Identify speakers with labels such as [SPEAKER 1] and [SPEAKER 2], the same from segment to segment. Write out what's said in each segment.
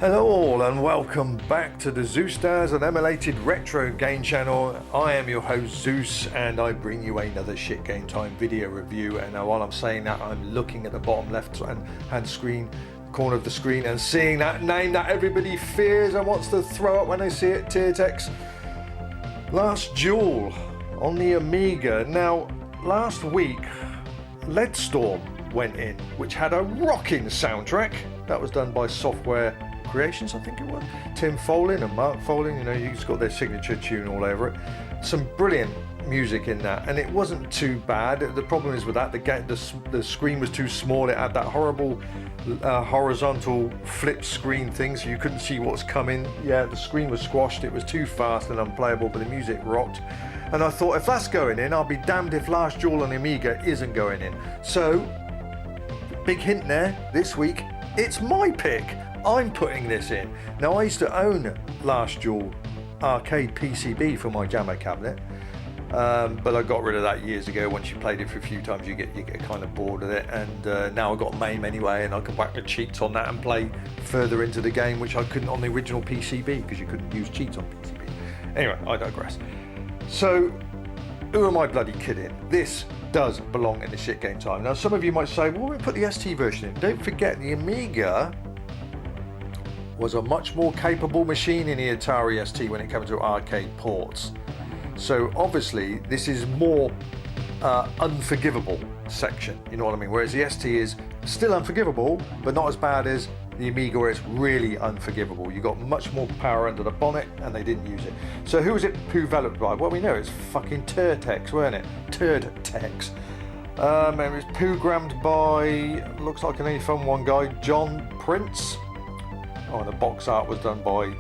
[SPEAKER 1] Hello all and welcome back to the Zeusdaz and Unemulated Retro Game Channel. I am your host Zeus and I bring you another shit game time video review. And now while I'm saying that, I'm looking at the bottom left hand screen, corner of the screen, and seeing that name that everybody fears and wants to throw up when they see it, Tiertex. Last Duel on the Amiga. Now last week Lead Storm went in, which had a rocking soundtrack that was done by Software Creations, I think it was. Tim Folin and Mark Folin, you know, you've got their signature tune all over it. Some brilliant music in that, and it wasn't too bad. The problem is with that, the screen was too small. It had that horrible horizontal flip screen thing, so you couldn't see what's coming. Yeah, the screen was squashed. It was too fast and unplayable, but the music rocked. And I thought, if that's going in, I'll be damned if Last Duel on the Amiga isn't going in. So, big hint there, this week, it's my pick. I'm putting this in. Now, I used to own Last Duel arcade PCB for my Jammer cabinet, but I got rid of that years ago. Once you played it for a few times, you get kind of bored of it. And now I've got MAME anyway, and I can whack the cheats on that and play further into the game, which I couldn't on the original PCB because you couldn't use cheats on PCB. Anyway, I digress. So, who am I bloody kidding? This does belong in the shit game time. Now, some of you might say, well, we put the ST version in. Don't forget, the Amiga was a much more capable machine in the Atari ST when it comes to arcade ports. So obviously this is more unforgivable section, you know what I mean? Whereas the ST is still unforgivable, but not as bad as the Amiga where it's really unforgivable. You got much more power under the bonnet and they didn't use it. So who was it developed by? Well, we know it's fucking Tiertex, weren't it? Tiertex. It was programmed by, looks like an A-Fun one guy, John Prince. Oh, and the box art was done by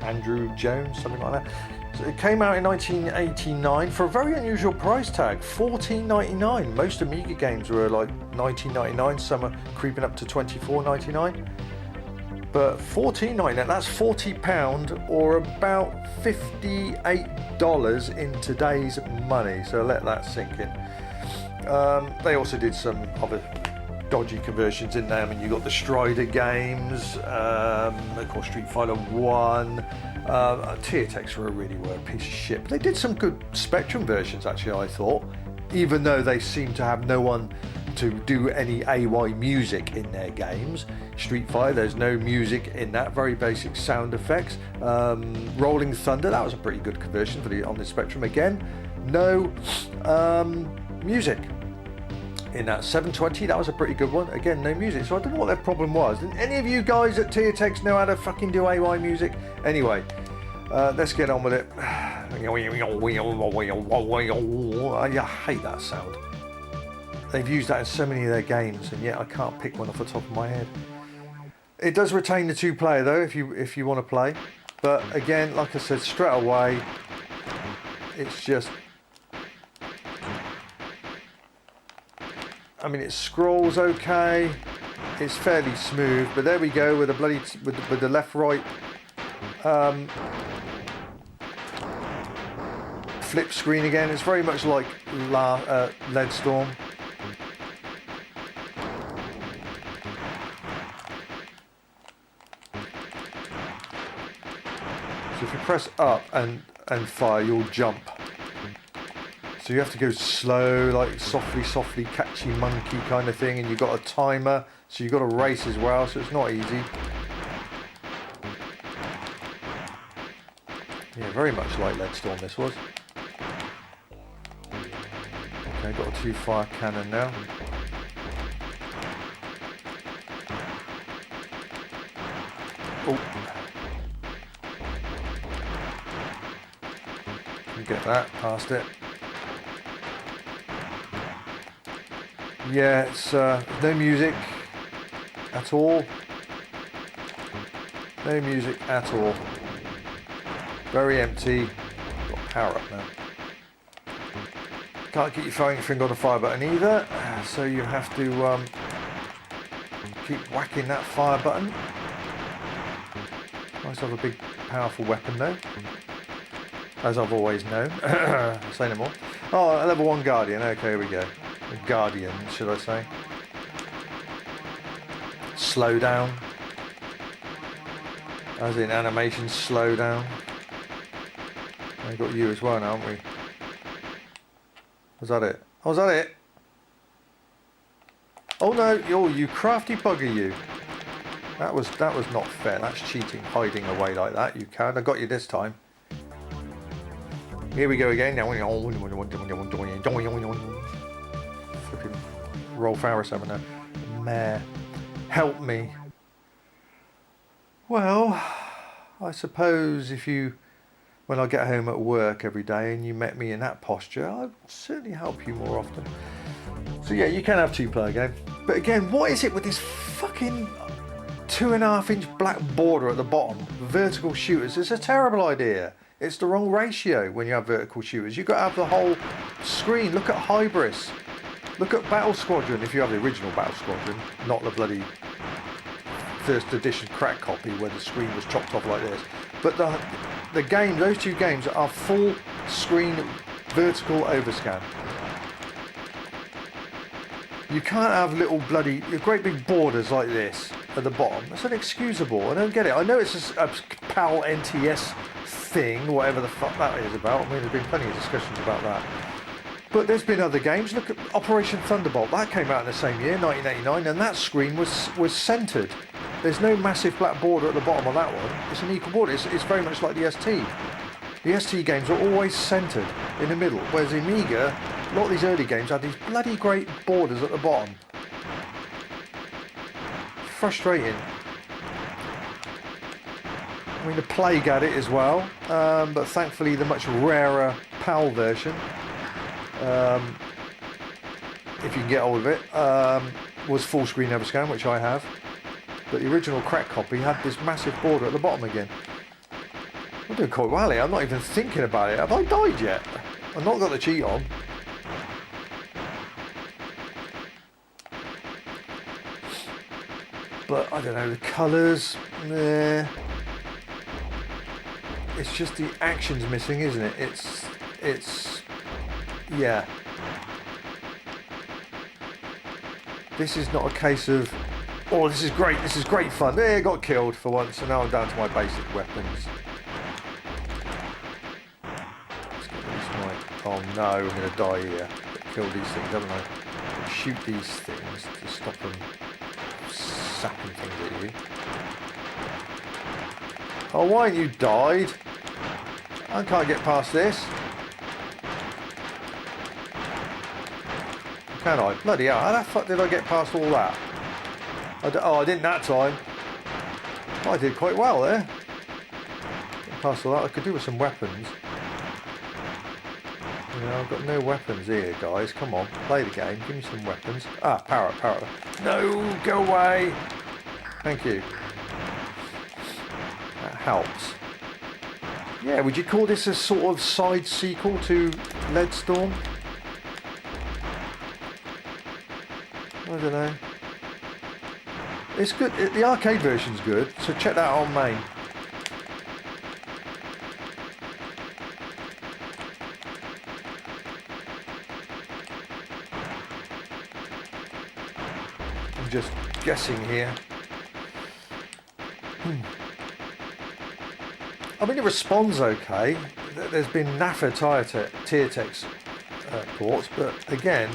[SPEAKER 1] Andrew Jones, something like that. So it came out in 1989 for a very unusual price tag, $14.99. Most Amiga games were like $19.99, some are creeping up to $24.99. But $14.99, that's £40 or about $58 in today's money. So let that sink in. They also did some other dodgy conversions in there. I mean, you got the Strider games, of course Street Fighter 1. Tiertex were a piece of shit. But they did some good Spectrum versions, actually, I thought, even though they seem to have no one to do any AY music in their games. Street Fighter, there's no music in that, very basic sound effects. Rolling Thunder, that was a pretty good conversion for on the Spectrum. Again, no music in that. 720, that was a pretty good one. Again, no music. So I don't know what their problem was. Did any of you guys at Tiertex know how to fucking do AY music? Anyway, let's get on with it. I hate that sound. They've used that in so many of their games, and yet I can't pick one off the top of my head. It does retain the two-player though, if you want to play. But again, like I said, straight away, it's just, I mean, it scrolls okay, it's fairly smooth, but there we go with the bloody with the left-right flip screen again. It's very much like Lead Storm. So if you press up and fire, you'll jump. So you have to go slow, like softly, catchy monkey kind of thing, and you've got a timer, so you've got to race as well, so it's not easy. Yeah, very much like Lead Storm this was. Okay, got a 2-fire cannon now. Oh. Get that, past it. Yeah, it's no music at all. No music at all. Very empty. Got power up now. Can't get your finger on the fire button either. So you have to keep whacking that fire button. Nice to have a big, powerful weapon though, as I've always known. I'll say no more. Oh, a level 1 Guardian. Okay, here we go. Guardian, should I say. Slow down. As in animation, slow down. I've got you as well now, haven't we? Was that it? Oh, was that it? Oh no, oh, you crafty bugger, you. That was not fair. That's cheating, hiding away like that. You can. I got you this time. Here we go again. Flipping Rolf Harris having a mare. Help me. Well, I suppose if you, when I get home at work every day and you met me in that posture, I'd certainly help you more often. So yeah, you can have 2-player game. But again, what is it with this fucking 2.5-inch black border at the bottom? Vertical shooters. It's a terrible idea. It's the wrong ratio when you have vertical shooters. You've got to have the whole screen. Look at Hybris. Look at Battle Squadron, if you have the original Battle Squadron, not the bloody first edition crack copy where the screen was chopped off like this. But the game, those two games are full screen vertical overscan. You can't have little bloody, great big borders like this at the bottom. That's inexcusable. I don't get it. I know it's a PAL NTS thing, whatever the fuck that is about. I mean, there's been plenty of discussions about that. But there's been other games. Look at Operation Thunderbolt. That came out in the same year, 1989, and that screen was centered. There's no massive black border at the bottom of that one. It's an equal border. It's very much like the ST. The ST games are always centered in the middle, whereas the Amiga, a lot of these early games had these bloody great borders at the bottom. Frustrating. I mean, the Plague had it as well, but thankfully the much rarer PAL version, if you can get hold of it, was full screen overscan, which I have. But the original crack copy had this massive border at the bottom again. I'm doing quite well here. I'm not even thinking about it. Have I died yet? I've not got the cheat on. But I don't know, the colours, meh. It's just the action's missing, isn't it? It's, yeah. This is not a case of, oh, this is great fun. There, I got killed for once, and now I'm down to my basic weapons. Oh no, I'm going to die here. Kill these things, haven't I? Shoot these things to stop them sapping things at you. Oh, why haven't you died? I can't get past this. Can I? Bloody hell, how the fuck did I get past all that? I didn't that time. I did quite well there. Get past all that, I could do with some weapons. You know, I've got no weapons here, guys. Come on, play the game. Give me some weapons. Ah, power up. No, go away. Thank you. That helps. Yeah, would you call this a sort of side sequel to Leadstorm? I don't know. It's good. The arcade version's good, so check that out on main. I'm just guessing here. I mean, it responds okay. There's been NAFA Tiertex ports, but again,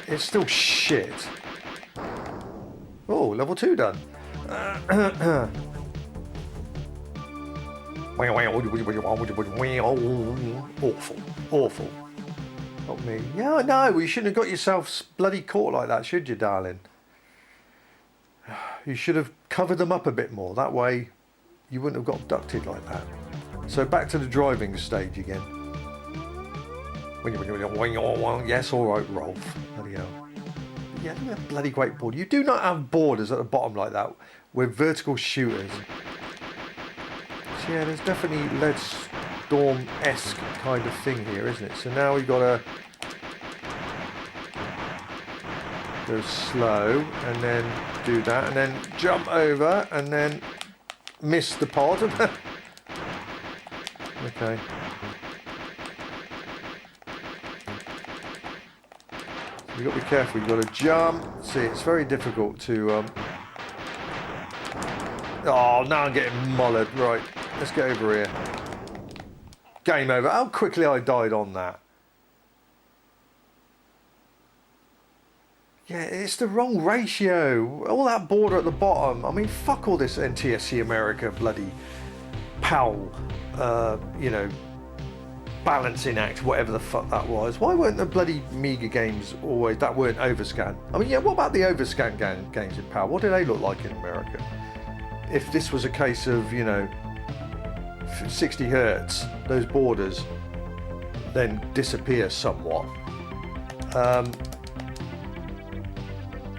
[SPEAKER 1] it's still shit. Oh, level 2 done. Awful. Not me. Yeah, no, you shouldn't have got yourself bloody caught like that, should you, darling? You should have covered them up a bit more. That way, you wouldn't have got abducted like that. So back to the driving stage again. Yes, all right, Rolf. Bloody hell. Yeah, look at that bloody great board. You do not have borders at the bottom like that with vertical shooters. So yeah, there's definitely Storm-esque kind of thing here, isn't it? So now we've got to go slow and then do that and then jump over and then miss the pod. Okay. You've got to be careful, you've got to jump. See, it's very difficult to... Oh, now I'm getting mullered. Right, let's get over here. Game over. How quickly I died on that. Yeah, it's the wrong ratio. All that border at the bottom. I mean, fuck all this NTSC America bloody PAL, you know, balancing act, whatever the fuck that was. Why weren't the bloody Amiga games always, that weren't overscan? I mean, yeah, what about the overscan games in PAL? What do they look like in America? If this was a case of, you know, 60 hertz, those borders then disappear somewhat.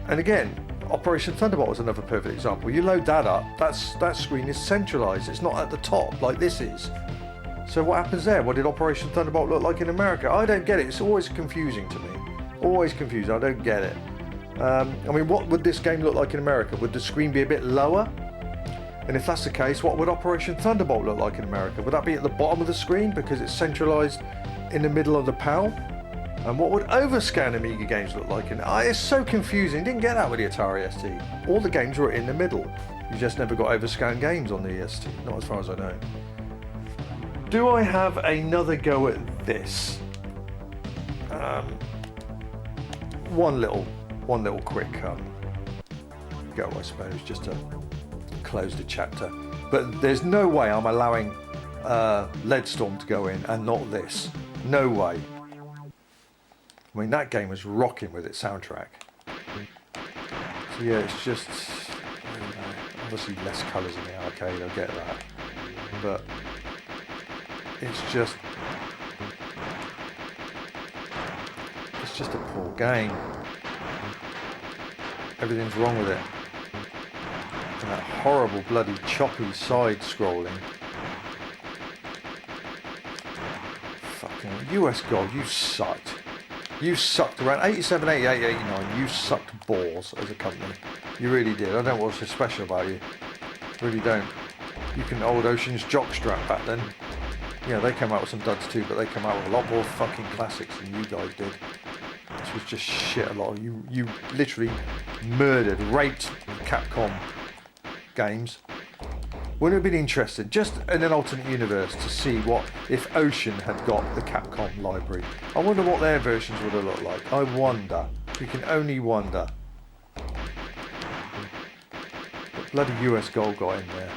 [SPEAKER 1] And again, Operation Thunderbolt was another perfect example. You load that up, that screen is centralized. It's not at the top like this is. So what happens there? What did Operation Thunderbolt look like in America? I don't get it. It's always confusing to me. Always confusing. I don't get it. I mean, what would this game look like in America? Would the screen be a bit lower? And if that's the case, what would Operation Thunderbolt look like in America? Would that be at the bottom of the screen because it's centralized in the middle of the PAL? And what would overscan Amiga games look like? It's so confusing. Didn't get that with the Atari ST. All the games were in the middle. You just never got overscan games on the ST, not as far as I know. Do I have another go at this? One little quick go, I suppose, just to close the chapter. But there's no way I'm allowing Leadstorm to go in and not this. No way. I mean, that game was rocking with its soundtrack. So yeah, it's just, obviously less colours in the arcade, I get that. But it's just a poor game. Everything's wrong with it. And that horrible bloody choppy side scrolling. Fucking US God, you sucked. You sucked around 87, 88, 89. You sucked balls as a company. You really did. I don't know what's so special about you. Really don't. You can old Ocean's jockstrap back then. Yeah, they came out with some duds too, but they came out with a lot more fucking classics than you guys did. This was just shit. A lot of you literally murdered, raped Capcom games. Wouldn't it have been interesting, just in an alternate universe, to see what if Ocean had got the Capcom library? I wonder what their versions would have looked like. I wonder. We can only wonder. But bloody US Gold got in there.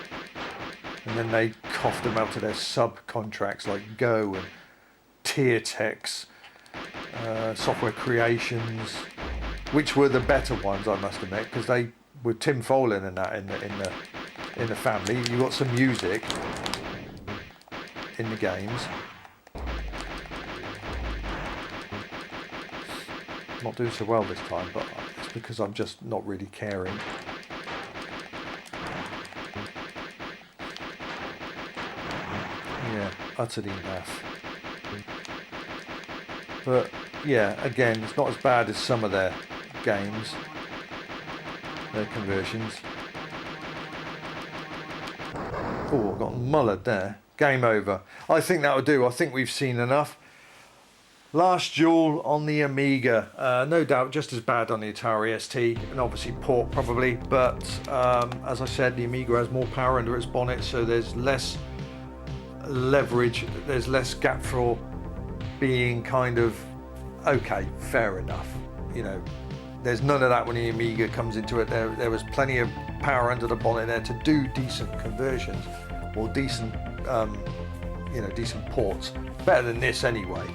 [SPEAKER 1] And then they coughed them out to their subcontracts like Go and Tiertex, Software Creations, which were the better ones, I must admit, because they were Tim Follin and that in the family. You got some music in the games. Not doing so well this time, but it's because I'm just not really caring. Yeah, utterly naff. But yeah, again, it's not as bad as some of their games, their conversions. Oh, I got mullered there. Game over. I think that would do. I think we've seen enough. Last Duel on the Amiga. No doubt just as bad on the Atari ST, and obviously port probably, but as I said, the Amiga has more power under its bonnet, so there's less leverage, there's less gap for being kind of, okay, fair enough. You know, there's none of that when the Amiga comes into it. There was plenty of power under the bonnet there to do decent conversions or decent, you know, decent ports. Better than this anyway.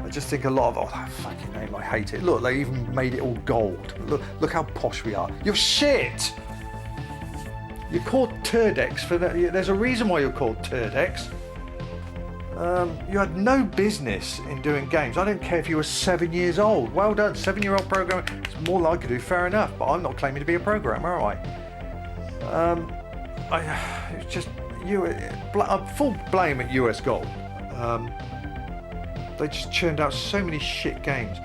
[SPEAKER 1] I just think a lot of, oh, that fucking name, I hate it. Look, they even made it all gold. Look how posh we are. You're shit! You're called Tiertex for that. There's a reason why you're called Tiertex. You had no business in doing games. I don't care if you were 7 years old. Well done, 7-year-old programmer. It's more like I do, fair enough. But I'm not claiming to be a programmer, am I? It's just you. Full blame at US Gold. They just churned out so many shit games.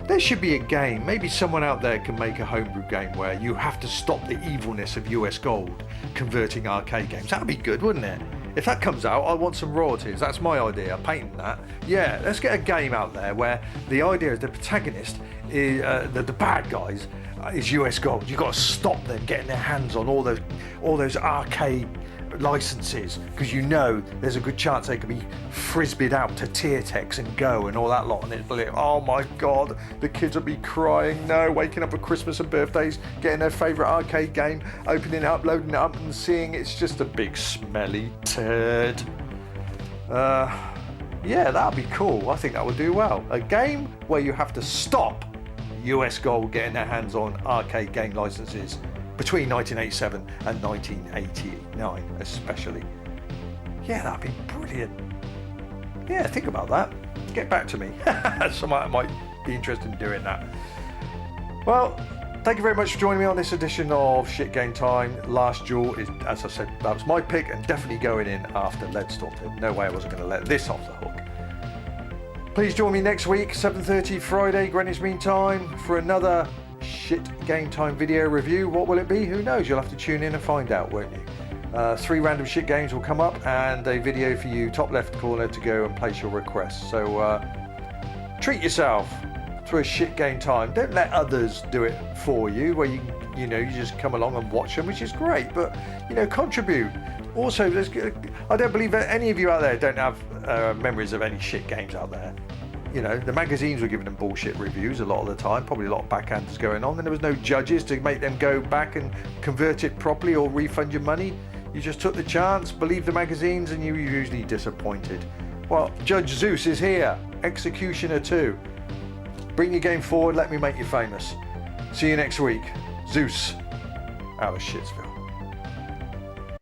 [SPEAKER 1] There should be a game, maybe someone out there can make a homebrew game where you have to stop the evilness of US Gold converting arcade games. That'd be good, wouldn't it? If that comes out, I want some royalties. That's my idea, patenting that. Yeah, let's get a game out there where the idea is the protagonist, is, the bad guys, is US Gold. You've got to stop them getting their hands on all those arcade licenses, because you know there's a good chance they could be frisbeed out to Tiertex and Go and all that lot, and it's like, oh my god, the kids will be crying, no, waking up at Christmas and birthdays, getting their favourite arcade game, opening it up, loading it up and seeing it's just a big smelly turd. Yeah, that'd be cool. I think that would do well. A game where you have to stop US Gold getting their hands on arcade game licenses between 1987 and 1989 especially. Yeah, that'd be brilliant. Yeah, think about that. Get back to me. Someone might be interested in doing that. Well, thank you very much for joining me on this edition of Shit Game Time. Last Duel is, as I said, that was my pick and definitely going in after Last Duel. No way I wasn't going to let this off the hook. Please join me next week, 7:30 Friday, Greenwich Mean Time, for another Shit Game Time video review. What will it be? Who knows? You'll have to tune in and find out, won't you? 3 random shit games will come up and a video for you, top left corner, to go and place your requests. So treat yourself to a Shit Game Time. Don't let others do it for you, where you just come along and watch them, which is great, but contribute. Also, I don't believe that any of you out there don't have memories of any shit games out there. The magazines were giving them bullshit reviews a lot of the time, probably a lot of backhanders going on, and there was no judges to make them go back and convert it properly or refund your money. You just took the chance, believed the magazines, and you were usually disappointed. Well, Judge Zeus is here, Executioner 2. Bring your game forward, let me make you famous. See you next week. Zeus, out of Shitsville.